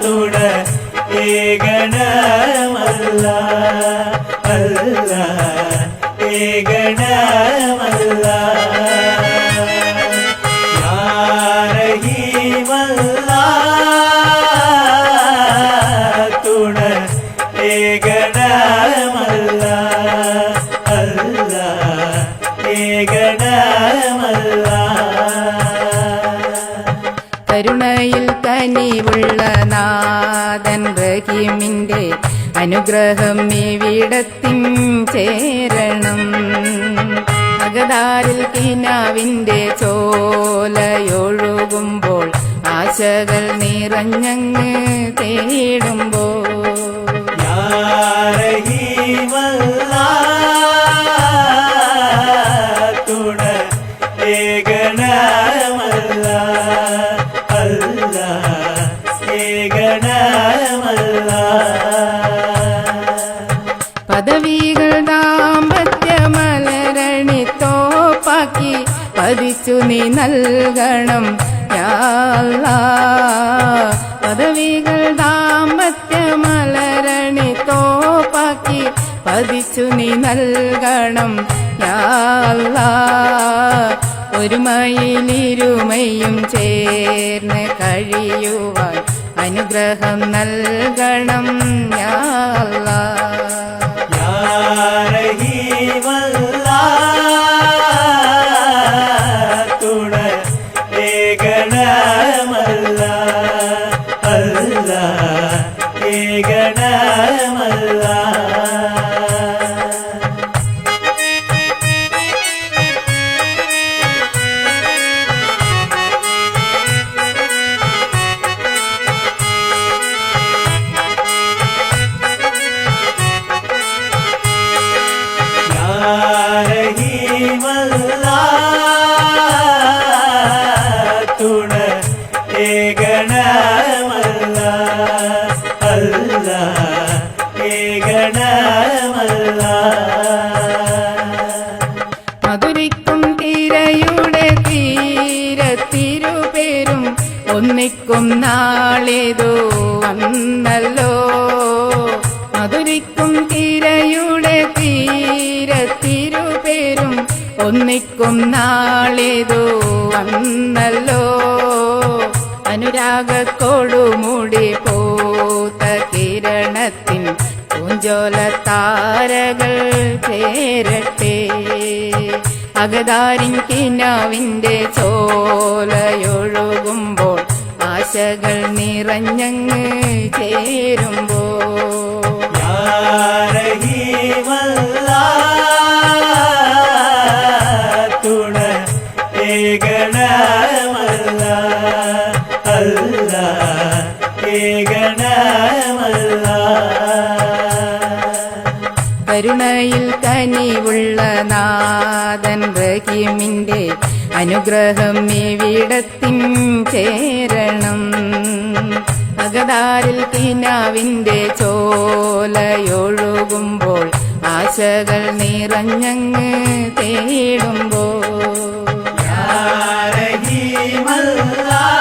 തുണ ഏകണമല്ല അല്ല ഏകണമല്ല യാരഹീമല്ല തുണ ഏകണമല്ല അല്ല ഏകണമല്ല കരുണയിൽ കനിവുള്ള നാഥൻ റഹീമിന്റെ അനുഗ്രഹം ഇവിടത്തിൻ ചേരണം. അകതാരിൽ കിനാവിന്റെ ചോലയൊഴുകുമ്പോൾ ആശകൾ നിറഞ്ഞങ്ങ് തേടുമ്പോൾ തുണ ഏകണമല്ല അല്ല ഏകണമല്ല പദവികൾ ദാമ്പത്യമലരണി തോപ്പാക്കി പതിച്ചു നീ നൽകണം യാ അല്ലാഹ്. പദവികൾ ദാമ്പത്യമലരണി തോപ്പാക്കി പതിച്ചു നീ നൽകണം യാ അല്ലാഹ്. ഒരുമയിലിരുമയും ചേർന്ന് കഴിയുവാൻ അനുഗ്രഹം നൽകണം യാ അല്ലാഹ്. തുണ ഏകണമല്ല അല്ല ഏകണമല്ല തുണ ഏകണമല്ല അല്ല ഏകണമല്ല മധുരിക്കും തിരയുടെ തീരത്തിരുപേരും ഒന്നിക്കും നാളിതു വന്നല്ലോ. മധുരിക്കും തിരയുടെ തീരത്തിരുപേരും ഒന്നിക്കും നാളിതു വന്നല്ലോ. അനുരാഗക്കൊടുമുടി പൂത്ത കിരണത്തിൻ പൂഞ്ചോല താരകൾ ചേരട്ടെ. അകതാരിൻ കിനാവിന്റെ ചോലയൊഴുകുമ്പോൾ ആശകൾ നിറഞ്ഞങ്ങ് ചേരുമ്പോൾ തുണ ഏകണമല്ല അല്ല ഏകണമല്ല കരുണയിൽ കനിവുള്ള നാഥൻ റഹീമിന്റെ അനുഗ്രഹം ഇവിടത്തിൻ ചേരണം. അകതാരിൽ കിനാവിന്റെ ചോലയൊഴുകുമ്പോൾ ആശകൾ നിറഞ്ഞങ്ങ് തേടുമ്പോൾ യാ റഹീമല്ലാഹ്